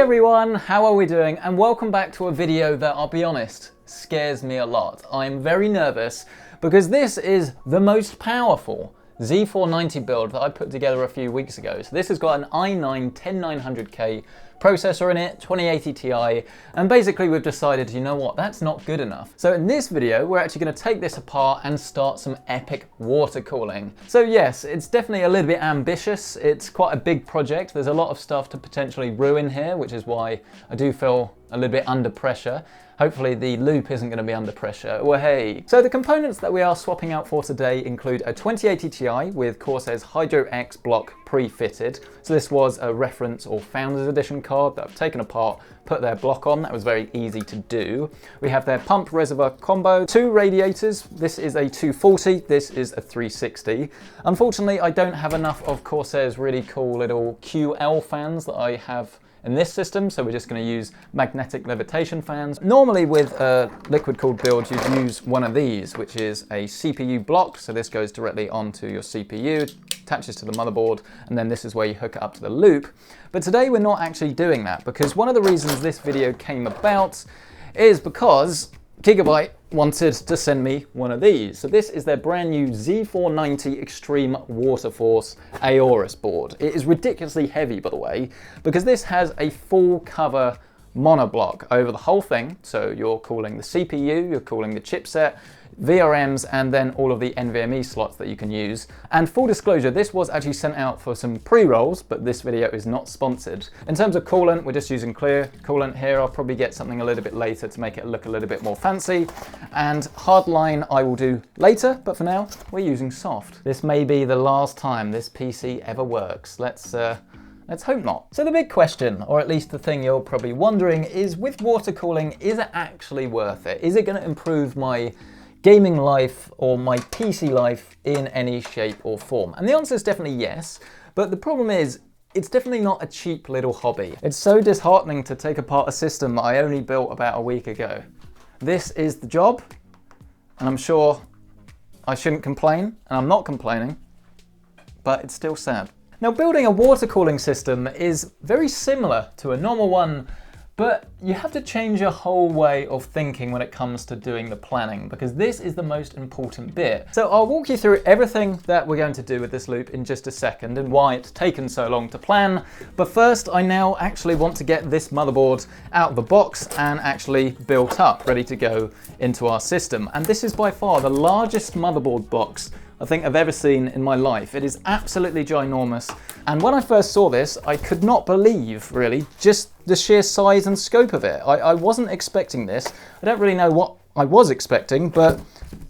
everyone, how are we doing? And welcome back to a video that, I'll be honest, scares me a lot. I'm very nervous because this is the most powerful Z490 build that I put together a few weeks ago. So this has got an i9-10900K processor in it, 2080 Ti, and basically we've decided, you know what, that's not good enough. So in this video, we're actually going to take this apart and start some epic water cooling. So yes, it's definitely a little bit ambitious. It's quite a big project. There's a lot of stuff to potentially ruin here, which is why I do feel a little bit under pressure. Hopefully the loop isn't going to be under pressure. Well, hey. So the components that we are swapping out for today include a 2080 Ti with Corsair's Hydro X block pre-fitted. So this was a reference or founder's edition card that I've taken apart, put their block on. That was very easy to do. We have their pump reservoir combo, two radiators. This is a 240, this is a 360. Unfortunately, I don't have enough of Corsair's really cool little QL fans that I have in this system, so we're just going to use magnetic levitation fans. Normally with liquid-cooled builds, you'd use one of these, which is a CPU block. So this goes directly onto your CPU, attaches to the motherboard, and then this is where you hook it up to the loop. But today we're not actually doing that, because one of the reasons this video came about is because Gigabyte wanted to send me one of these. So this is their brand new Z490 Extreme Waterforce Aorus board. It is ridiculously heavy, by the way, because this has a full cover monoblock over the whole thing. So you're cooling the CPU, you're cooling the chipset, VRMs, and then all of the NVMe slots that you can use. And full disclosure, this was actually sent out for some pre-rolls, but this video is not sponsored. In terms of coolant, we're just using clear coolant here. I'll probably get something a little bit later to make it look a little bit more fancy. And hardline I will do later, but for now, we're using soft. This may be the last time this PC ever works. Let's hope not. So the big question, or at least the thing you're probably wondering, is with water cooling, is it actually worth it? Is it going to improve my gaming life or my PC life in any shape or form? And the answer is definitely yes, but the problem is it's definitely not a cheap little hobby. It's so disheartening to take apart a system that I only built about a week ago. This is the job, and I'm sure I shouldn't complain, and I'm not complaining, but it's still sad. Now, building a water cooling system is very similar to a normal one, but you have to change your whole way of thinking when it comes to doing the planning, because this is the most important bit. So I'll walk you through everything that we're going to do with this loop in just a second and why it's taken so long to plan. But first, I now actually want to get this motherboard out of the box and actually built up, ready to go into our system. And this is by far the largest motherboard box I think I've ever seen in my life. It is absolutely ginormous. And when I first saw this, I could not believe, really, just the sheer size and scope of it. I wasn't expecting this. I don't really know what I was expecting, but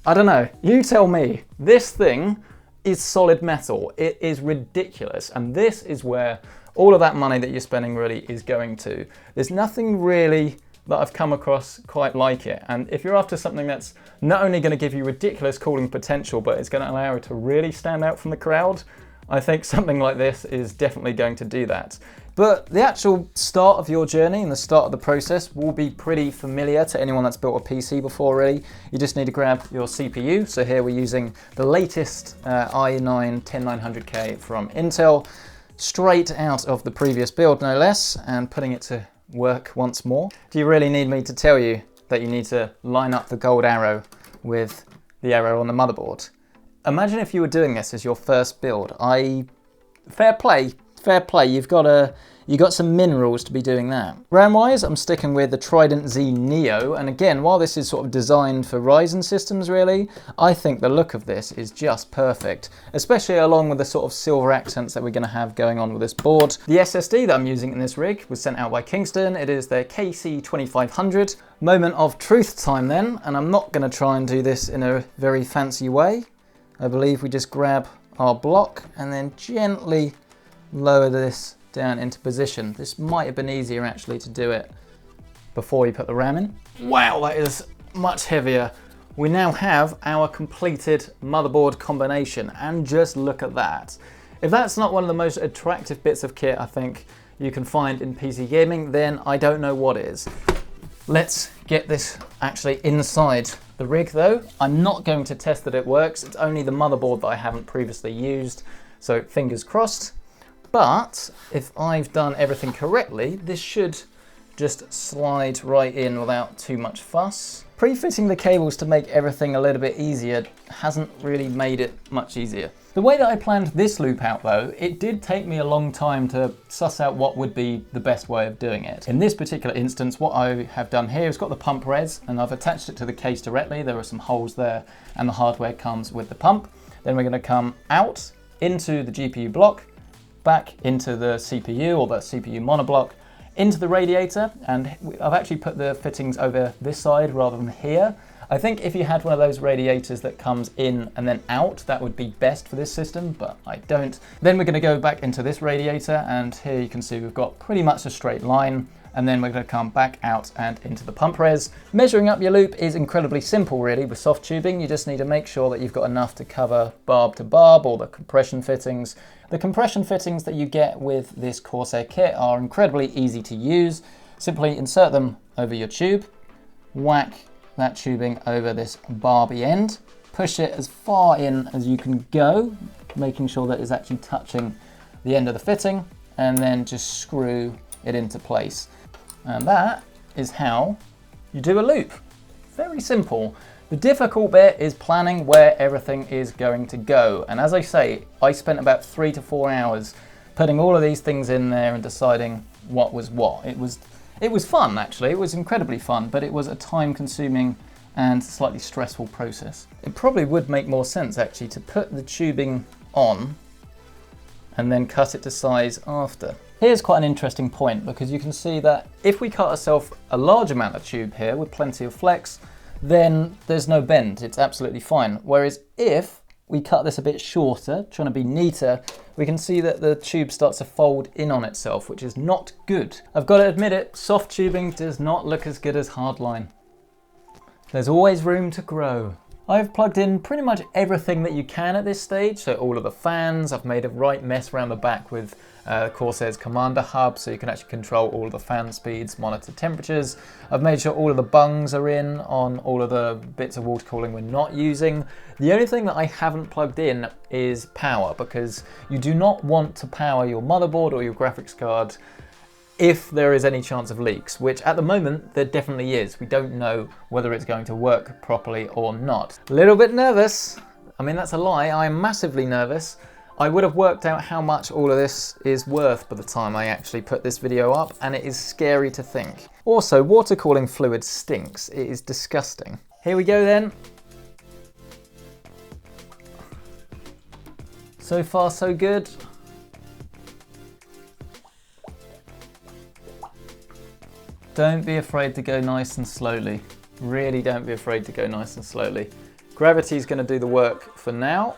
I don't know. You tell me. This thing is solid metal. It is ridiculous. And this is where all of that money that you're spending really is going to. There's nothing really that I've come across quite like it. And if you're after something that's not only going to give you ridiculous cooling potential, but it's going to allow it to really stand out from the crowd, I think something like this is definitely going to do that. But the actual start of your journey and the start of the process will be pretty familiar to anyone that's built a PC before, really. You just need to grab your CPU. So here we're using the latest i9-10900K from Intel, straight out of the previous build, no less, and putting it to work once more. Do you really need me to tell you that you need to line up the gold arrow with the arrow on the motherboard? Imagine if you were doing this as your first build. Fair play, you've got some minerals to be doing that. RAM wise, I'm sticking with the Trident Z Neo, and again, while this is sort of designed for Ryzen systems really, I think the look of this is just perfect, especially along with the sort of silver accents that we're going to have going on with this board. The SSD that I'm using in this rig was sent out by Kingston. It is their KC2500. Moment of truth time then, and I'm not going to try and do this in a very fancy way. I believe we just grab our block and then gently lower this down into position. This might have been easier actually to do it before you put the RAM in. Wow, that is much heavier. We now have our completed motherboard combination, and just look at that. If that's not one of the most attractive bits of kit I think you can find in PC gaming, then I don't know what is. Let's get this actually inside the rig though. I'm not going to test that it works. It's only the motherboard that I haven't previously used. So fingers crossed. But if I've done everything correctly, this should just slide right in without too much fuss. Pre-fitting the cables to make everything a little bit easier hasn't really made it much easier. The way that I planned this loop out though, it did take me a long time to suss out what would be the best way of doing it. In this particular instance, what I have done here is got the pump res and I've attached it to the case directly. There are some holes there and the hardware comes with the pump. Then we're going to come out into the GPU block, back into the CPU or the CPU monoblock, into the radiator, and I've actually put the fittings over this side rather than here. I think if you had one of those radiators that comes in and then out, that would be best for this system, but I don't. Then we're going to go back into this radiator, and here you can see we've got pretty much a straight line, and then we're going to come back out and into the pump res. Measuring up your loop is incredibly simple really with soft tubing. You just need to make sure that you've got enough to cover barb to barb or the compression fittings. The compression fittings that you get with this Corsair kit are incredibly easy to use. Simply insert them over your tube, whack that tubing over this barby end, push it as far in as you can go, making sure that it's actually touching the end of the fitting, and then just screw it into place. And that is how you do a loop. Very simple. The difficult bit is planning where everything is going to go. And as I say, I spent about 3 to 4 hours putting all of these things in there and deciding what was what. It was fun actually, it was incredibly fun, but it was a time-consuming and slightly stressful process. It probably would make more sense actually to put the tubing on and then cut it to size after. Here's quite an interesting point because you can see that if we cut ourselves a large amount of tube here with plenty of flex, then there's no bend, it's absolutely fine. Whereas if we cut this a bit shorter, trying to be neater, we can see that the tube starts to fold in on itself, which is not good. I've got to admit it, soft tubing does not look as good as hardline. There's always room to grow. I've plugged in pretty much everything that you can at this stage, so all of the fans. I've made a right mess around the back with Corsair's Commander Hub, so you can actually control all of the fan speeds, monitor temperatures. I've made sure all of the bungs are in on all of the bits of water cooling we're not using. The only thing that I haven't plugged in is power, because you do not want to power your motherboard or your graphics card if there is any chance of leaks, which at the moment there definitely is. We don't know whether it's going to work properly or not. A little bit nervous. I mean, that's a lie. I'm massively nervous. I would have worked out how much all of this is worth by the time I actually put this video up, and it is scary to think. Also, water cooling fluid stinks. It is disgusting. Here we go then. So far so good. Don't be afraid to go nice and slowly. Really don't be afraid to go nice and slowly. Gravity's going to do the work for now.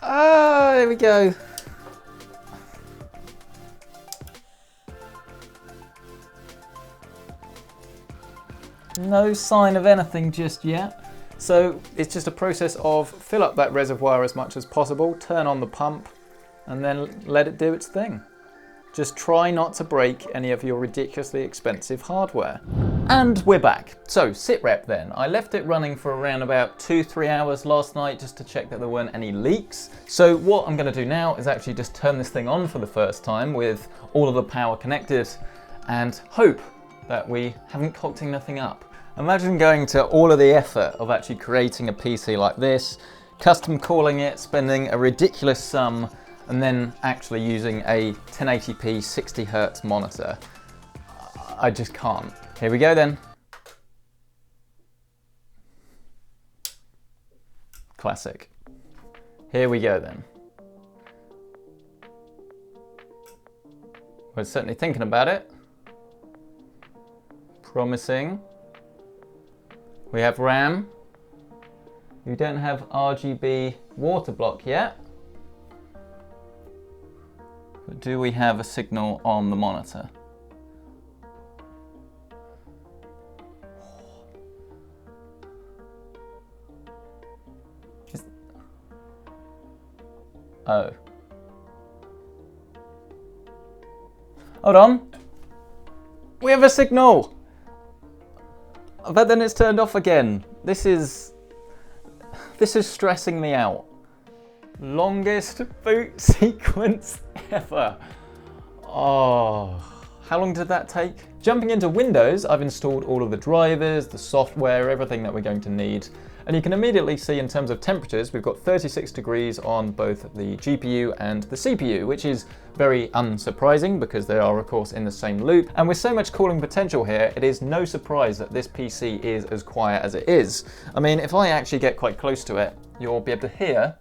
Ah, there we go. No sign of anything just yet. So it's just a process of fill up that reservoir as much as possible, turn on the pump, and then let it do its thing. Just try not to break any of your ridiculously expensive hardware. And we're back. So sit rep then. I left it running for around about 2-3 hours last night just to check that there weren't any leaks. So what I'm going to do now is actually just turn this thing on for the first time with all of the power connected and hope that we haven't cocked nothing up. Imagine going to all of the effort of actually creating a PC like this, custom calling it, spending a ridiculous sum, and then actually using a 1080p 60Hz monitor. I just can't. Here we go then. Classic. Here we go then. We're certainly thinking about it. Promising. We have RAM. We don't have RGB water block yet. But do we have a signal on the monitor? Oh. Hold on. We have a signal! But then it's turned off again. This is stressing me out. longest boot sequence ever. Oh, how long did that take? Jumping into Windows, I've installed all of the drivers, the software, everything that we're going to need. And you can immediately see in terms of temperatures, we've got 36 degrees on both the GPU and the CPU, which is very unsurprising because they are of course in the same loop. And with so much cooling potential here, it is no surprise that this PC is as quiet as it is. I mean, if I actually get quite close to it, you'll be able to hear,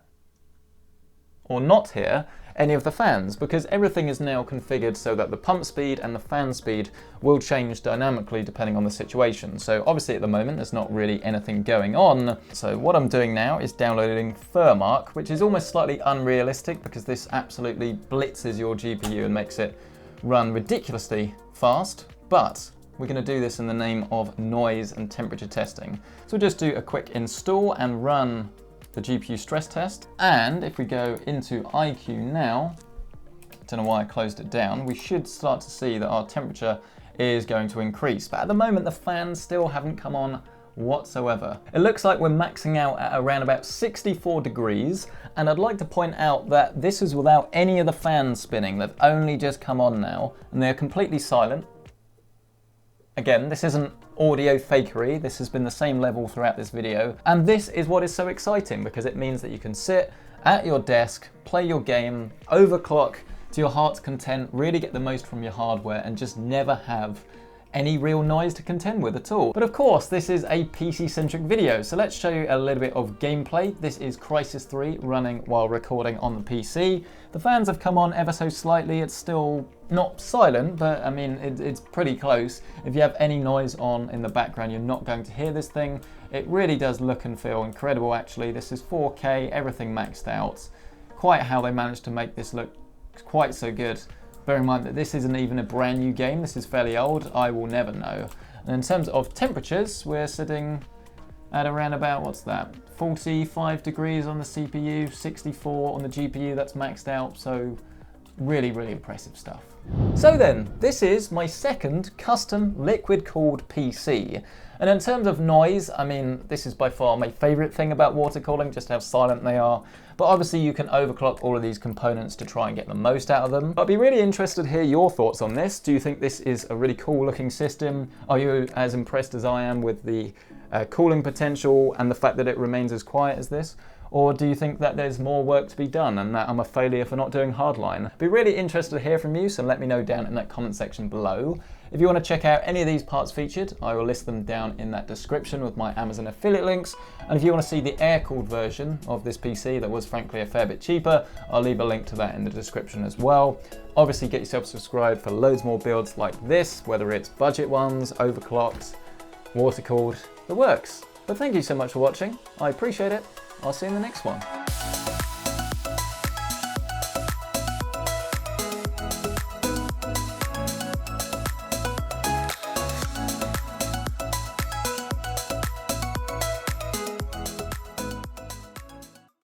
or not hear, any of the fans, because everything is now configured so that the pump speed and the fan speed will change dynamically depending on the situation. So obviously at the moment there's not really anything going on. So what I'm doing now is downloading Furmark, which is almost slightly unrealistic because this absolutely blitzes your GPU and makes it run ridiculously fast. But we're going to do this in the name of noise and temperature testing. So we'll just do a quick install and run the GPU stress test. And if we go into iCUE now, don't know why I closed it down, we should start to see that our temperature is going to increase. But at the moment, the fans still haven't come on whatsoever. It looks like we're maxing out at around about 64 degrees. And I'd like to point out that this is without any of the fans spinning. They've only just come on now and they're completely silent. Again, this isn't audio fakery, this has been the same level throughout this video, and this is what is so exciting because it means that you can sit at your desk, play your game, overclock to your heart's content, really get the most from your hardware and just never have any real noise to contend with at all. But of course, this is a PC-centric video, so let's show you a little bit of gameplay. This is Crysis 3 running while recording on the PC. The fans have come on ever so slightly. It's still not silent, but I mean, it's pretty close. If you have any noise on in the background, you're not going to hear this thing. It really does look and feel incredible, actually. This is 4K, everything maxed out. Quite how they managed to make this look quite so good. Bear in mind that this isn't even a brand new game, this is fairly old, I will never know. And in terms of temperatures, we're sitting at around about, what's that, 45 degrees on the CPU, 64 on the GPU, that's maxed out, so really, really impressive stuff. So then, this is my second custom liquid-cooled PC. And in terms of noise, I mean, this is by far my favorite thing about water cooling, just how silent they are. But obviously you can overclock all of these components to try and get the most out of them. But I'd be really interested to hear your thoughts on this. Do you think this is a really cool looking system? Are you as impressed as I am with the cooling potential and the fact that it remains as quiet as this? Or do you think that there's more work to be done and that I'm a failure for not doing hardline? I'd be really interested to hear from you, so let me know down in that comment section below. If you want to check out any of these parts featured, I will list them down in that description with my Amazon affiliate links. And if you want to see the air-cooled version of this PC that was frankly a fair bit cheaper, I'll leave a link to that in the description as well. Obviously get yourself subscribed for loads more builds like this, whether it's budget ones, overclocked, water-cooled, the works. But thank you so much for watching, I appreciate it. I'll see you in the next one.